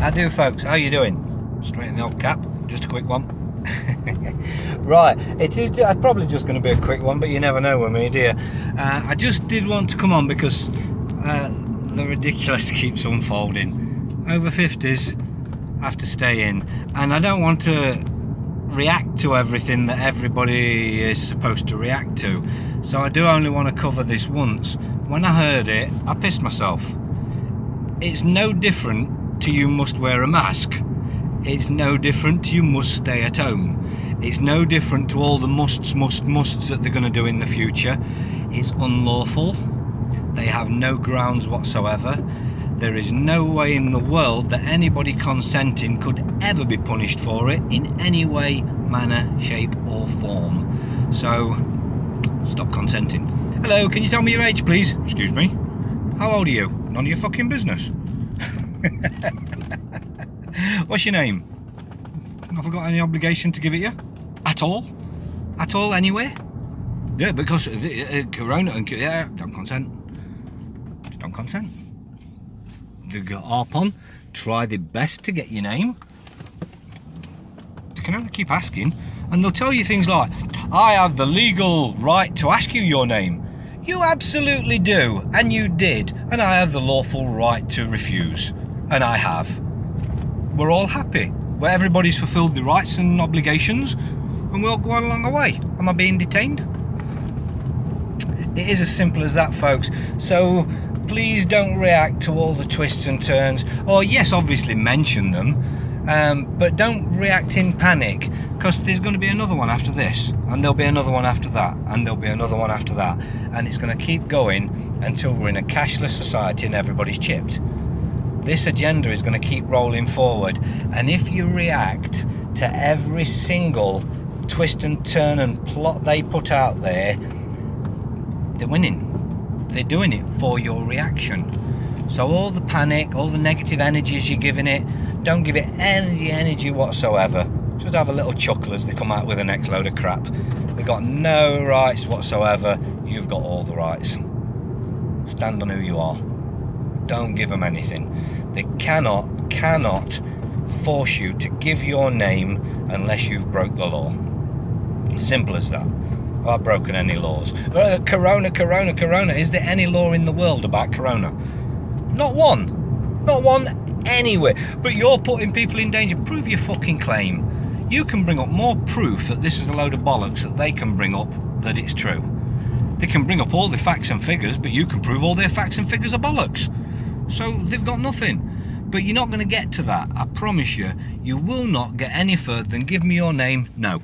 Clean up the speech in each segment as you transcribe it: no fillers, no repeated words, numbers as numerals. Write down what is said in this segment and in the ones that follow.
How do, folks? How you doing? Straighten the old cap. Just a quick one. Right, it is probably just going to be a quick one, but you never know with me, dear. I just did want to come on because the ridiculous keeps unfolding. Over 50s have to stay in, and I don't want to react to everything that everybody is supposed to react to. So I do only want to cover this once. When I heard it, I pissed myself. It's no different to you must wear a mask. It's no different to you must stay at home. It's no different to all the musts that they're going to do in the future. It's unlawful. They have no grounds whatsoever. There is no way in the world that anybody consenting could ever be punished for it in any way, manner, shape or form. So, stop consenting. Hello, can you tell me your age, please? Excuse me. How old are you? None of your fucking business. What's your name? Have I got any obligation to give it you? At all? At all, anywhere? Yeah, because Corona and... Yeah, don't consent. Just don't consent. They go harp on, try their best to get your name. They can only keep asking, and they'll tell you things like, I have the legal right to ask you your name. You absolutely do, and you did, and I have the lawful right to refuse, and I have. We're all happy, where everybody's fulfilled their rights and obligations, and we'll go on along the way. Am I being detained? It is as simple as that, folks. So please don't react to all the twists and turns, or yes, obviously mention them, but don't react in panic, because there's going to be another one after this, and there'll be another one after that, and there'll be another one after that, and it's going to keep going until we're in a cashless society and everybody's chipped. This agenda is going to keep rolling forward, and if you react to every single twist and turn and plot they put out there, they're winning. They're doing it for your reaction. So all the panic, all the negative energies you're giving it, don't give it any energy whatsoever. Just have a little chuckle as they come out with the next load of crap. They've got no rights whatsoever. You've got all the rights. Stand on who you are. Don't give them anything. They cannot force you to give your name unless you've broke the law. Simple as that. I've broken any laws. Corona. Is there any law in the world about Corona? Not one. Not one anywhere. But you're putting people in danger. Prove your fucking claim. You can bring up more proof that this is a load of bollocks that they can bring up that it's true. They can bring up all the facts and figures, but you can prove all their facts and figures are bollocks. So they've got nothing. But you're not going to get to that. I promise you. You will not get any further than give me your name. No.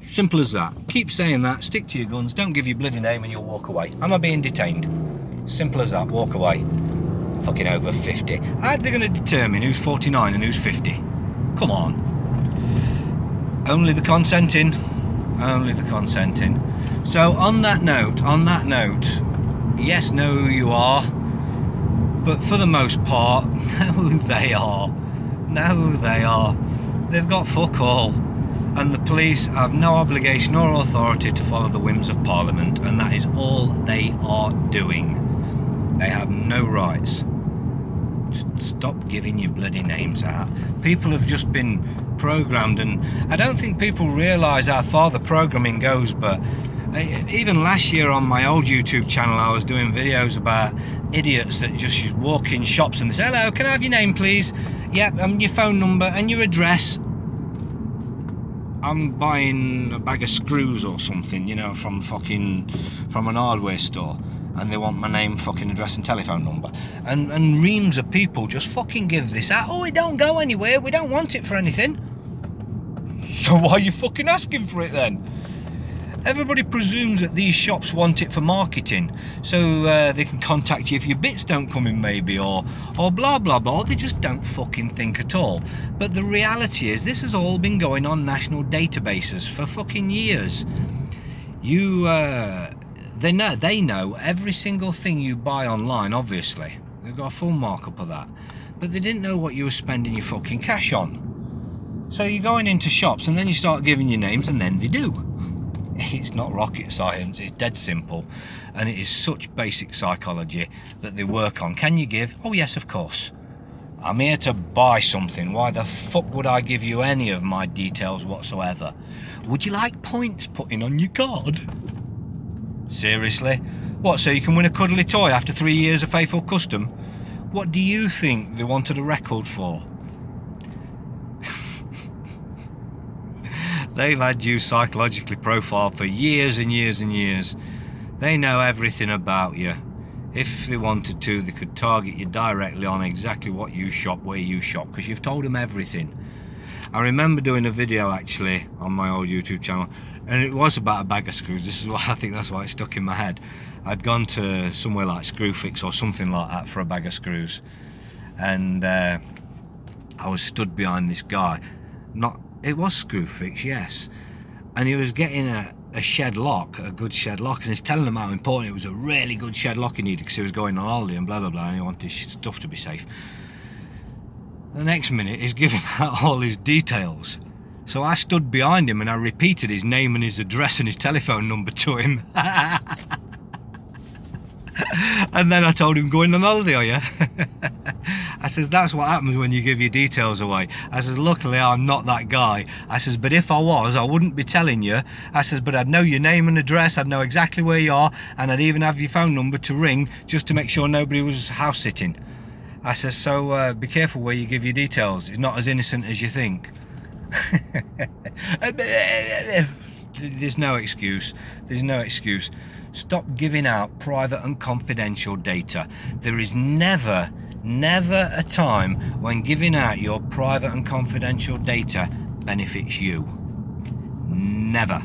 Simple as that. Keep saying that. Stick to your guns. Don't give your bloody name and you'll walk away. Am I being detained? Simple as that. Walk away. Fucking over 50. How are they going to determine who's 49 and who's 50? Come on. Only the consenting. Only the consenting. So on that note, yes, know who you are. But for the most part, know who they are. Know who they are. They've got fuck all. And the police have no obligation or authority to follow the whims of Parliament, and that is all they are doing. They have no rights. Just stop giving your bloody names out. People have just been programmed, and I don't think people realise how far the programming goes, but even last year on my old YouTube channel I was doing videos about idiots that just walk in shops and they say, hello, can I have your name please? Yep, your phone number and your address. I'm buying a bag of screws or something, you know, from an hardware store, and they want my name, fucking address and telephone number, and reams of people just fucking give this out. Oh, it don't go anywhere, we don't want it for anything. So why are you fucking asking for it then? Everybody presumes that these shops want it for marketing, so they can contact you if your bits don't come in maybe, or blah blah blah. They just don't fucking think at all. But the reality is this has all been going on national databases for fucking years. They know every single thing you buy online, obviously. They've got a full markup of that. But they didn't know what you were spending your fucking cash on. So you're going into shops and then you start giving your names and then they do. It's not rocket science, it's dead simple, and it is such basic psychology that they work on. Can you give? Oh yes, of course. I'm here to buy something. Why the fuck would I give you any of my details whatsoever? Would you like points putting on your card? Seriously? What, so you can win a cuddly toy after 3 years of faithful custom? What do you think they wanted a record for? They've had you psychologically profiled for years and years and years. They know everything about you. If they wanted to, they could target you directly on exactly what you shop, where you shop, because you've told them everything. I remember doing a video actually on my old YouTube channel, and it was about a bag of screws. This is why I think that's why it stuck in my head. I'd gone to somewhere like Screwfix or something like that for a bag of screws, and I was stood behind this guy. It was Screwfix, yes, and he was getting a shed lock, a good shed lock, and he's telling them how important it was, a really good shed lock he needed because he was going on holiday and blah blah blah, and he wanted his stuff to be safe. The next minute he's giving out all his details, so I stood behind him and I repeated his name and his address and his telephone number to him. And then I told him, going on holiday, are you? I says, that's what happens when you give your details away. I says, luckily I'm not that guy. I says, but if I was, I wouldn't be telling you. I says, but I'd know your name and address, I'd know exactly where you are, and I'd even have your phone number to ring just to make sure nobody was house sitting. I says, so be careful where you give your details. It's not as innocent as you think. There's no excuse. There's no excuse. Stop giving out private and confidential data. There is never a time when giving out your private and confidential data benefits you. Never.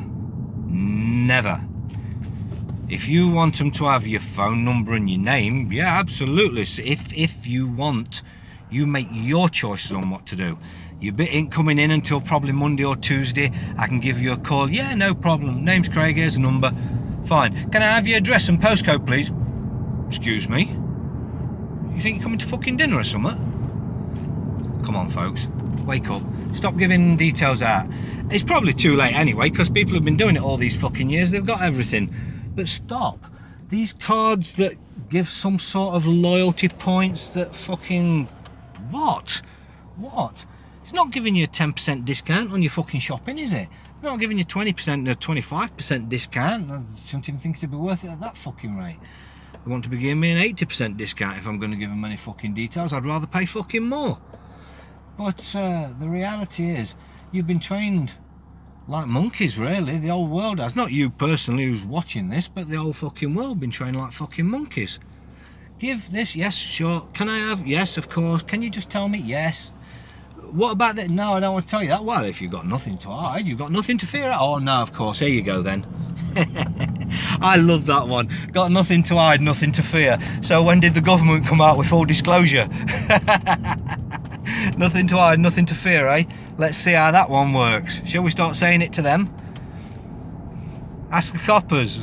If you want them to have your phone number and your name, yeah, absolutely. So if you want, you make your choices on what to do. Your bit ain't coming in until probably Monday or Tuesday. I can give you a call. Yeah, no problem. Name's Craig, here's a number. Fine. Can I have your address and postcode, please? Excuse me? You think you're coming to fucking dinner or something? Come on, folks. Wake up. Stop giving details out. It's probably too late anyway, because people have been doing it all these fucking years. They've got everything. But stop. These cards that give some sort of loyalty points that fucking... What? It's not giving you a 10% discount on your fucking shopping, is it? It's not giving you 20% or 25% discount. I shouldn't even think it'd be worth it at that fucking rate. They want to be giving me an 80% discount if I'm going to give them any fucking details. I'd rather pay fucking more. But the reality is, you've been trained like monkeys, really. The whole world has. Not you personally who's watching this, but the whole fucking world been trained like fucking monkeys. Give this, yes, sure. Can I have? Yes, of course. Can you just tell me? Yes. What about that? No, I don't want to tell you that. Well, if you've got nothing to hide, you've got nothing to fear. Oh, no, of course. Here you go, then. I love that one. Got nothing to hide, nothing to fear. So when did the government come out with full disclosure? Nothing to hide, nothing to fear, eh? Let's see how that one works. Shall we start saying it to them? Ask the coppers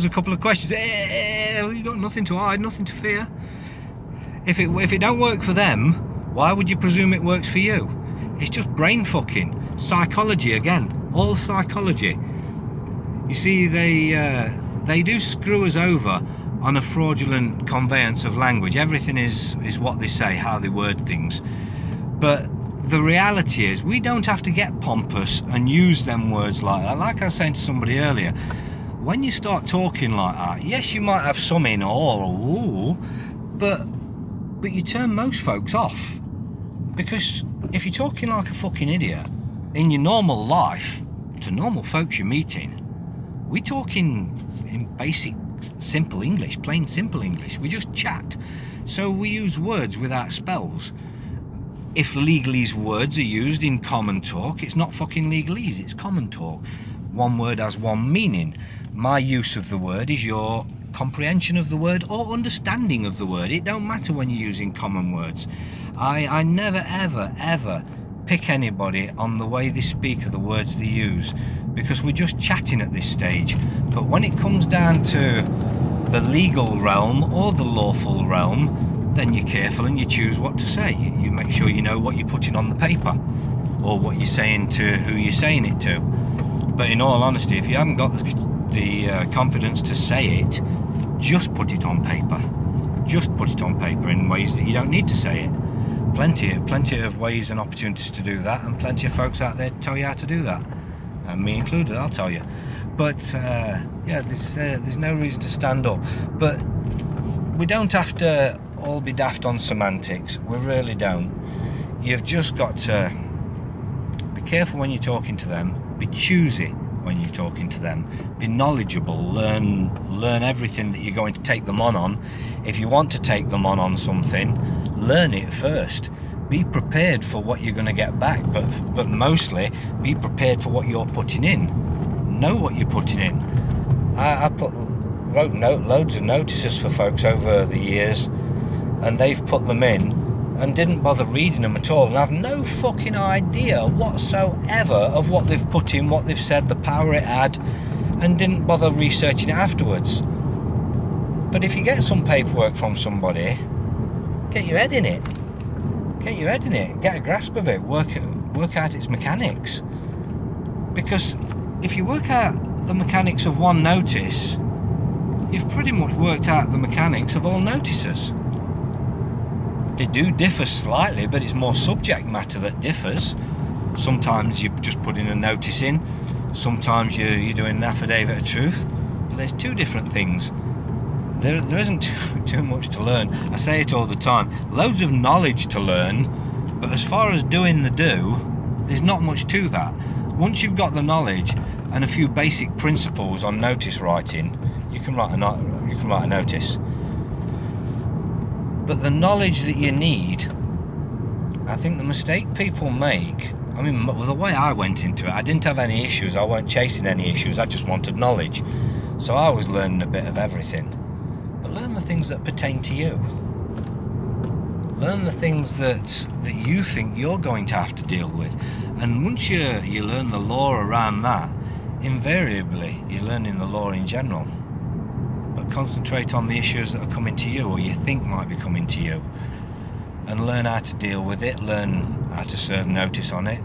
a couple of questions. You got nothing to hide, nothing to fear. If it don't work for them, why would you presume it works for you? It's just brain fucking. Psychology again. All psychology. You see, they do screw us over on a fraudulent conveyance of language. Everything is what they say, how they word things. But the reality is, we don't have to get pompous and use them words like that. Like I was saying to somebody earlier, when you start talking like that, yes, you might have some in or ooh, but you turn most folks off. Because if you're talking like a fucking idiot in your normal life to normal folks you're meeting, we're talking in basic simple English, plain simple English. We just chat. So we use words without spells. If legalese words are used in common talk, it's not fucking legalese, it's common talk. One word has one meaning. My use of the word is your comprehension of the word or understanding of the word. It don't matter when you're using common words. I never ever pick anybody on the way they speak or the words they use, because we're just chatting at this stage. But when it comes down to the legal realm or the lawful realm, then you're careful and you choose what to say. You make sure you know what you're putting on the paper or what you're saying to who you're saying it to. But in all honesty, if you haven't got the confidence to say it, just put it on paper. Just put it on paper in ways that you don't need to say it. Plenty of ways and opportunities to do that, and plenty of folks out there to tell you how to do that, and me included, I'll tell you. But yeah, there's no reason to stand up. But we don't have to all be daft on semantics. We really don't. You've just got to be careful when you're talking to them. Be choosy when you're talking to them. Be knowledgeable. Learn everything that you're going to take them on. If you want to take them on something, learn it first. Be prepared for what you're going to get back, but mostly be prepared for what you're putting in. Know what you're putting in. I wrote loads of notices for folks over the years, and they've put them in and didn't bother reading them at all, and have no fucking idea whatsoever of what they've put in, what they've said, the power it had, and didn't bother researching it afterwards. But if you get some paperwork from somebody, get your head in it. Get your head in it. Get a grasp of it. Work out its mechanics. Because if you work out the mechanics of one notice, you've pretty much worked out the mechanics of all notices. They do differ slightly, but it's more subject matter that differs. Sometimes you just put in a notice in, sometimes you're doing an affidavit of truth, but there's two different things. There isn't too much to learn. I say it all the time. Loads of knowledge to learn, but as far as doing the do, there's not much to that. Once you've got the knowledge and a few basic principles on notice writing, you can write a notice. But the knowledge that you need, I think the mistake people make, I mean, the way I went into it, I didn't have any issues. I weren't chasing any issues. I just wanted knowledge. So I was learning a bit of everything. But learn the things that pertain to you. Learn the things that you think you're going to have to deal with. And once you learn the law around that, invariably you're learning the law in general. But concentrate on the issues that are coming to you, or you think might be coming to you, and learn how to deal with it. Learn how to serve notice on it.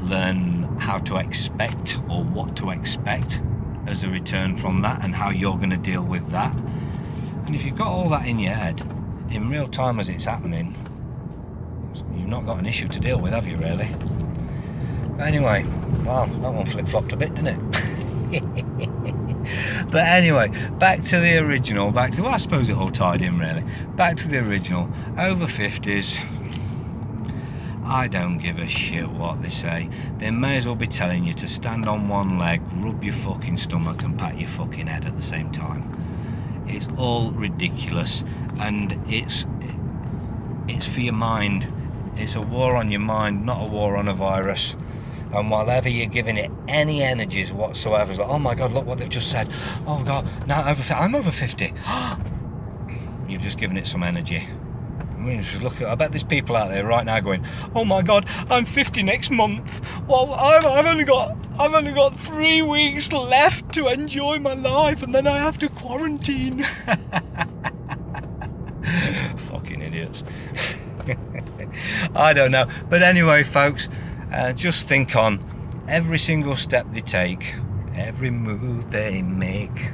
Learn how to expect, or what to expect as a return from that, and how you're going to deal with that. And if you've got all that in your head in real time as it's happening, you've not got an issue to deal with, have you, really? But anyway, wow, that one flip-flopped a bit, didn't it? But anyway, back to the original. Well, I suppose it all tied in, really. Back to the original. Over 50s. I don't give a shit what they say. They may as well be telling you to stand on one leg, rub your fucking stomach and pat your fucking head at the same time. It's all ridiculous, and it's for your mind. It's a war on your mind, not a war on a virus. And whatever you're giving it any energies whatsoever, it's like, oh my God, look what they've just said. Oh God, now I'm over 50. You've just given it some energy. I mean, just look. I bet there's people out there right now going, "Oh my God, I'm 50 next month. Well, I've only got 3 weeks left to enjoy my life, and then I have to quarantine." Fucking idiots. I don't know, but anyway, folks, just think on every single step they take, every move they make.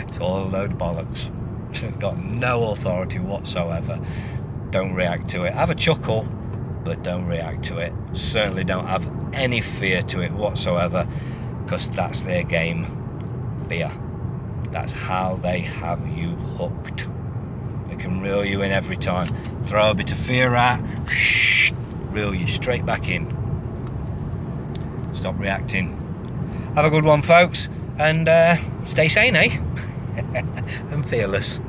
It's all a load of bollocks. It's got no authority whatsoever. Don't react to it. Have a chuckle, but don't react to it. Certainly don't have any fear to it whatsoever, because that's their game. Fear. That's how they have you hooked. They can reel you in every time. Throw a bit of fear out, reel you straight back in. Stop reacting. Have a good one, folks, and stay sane, eh? And fearless.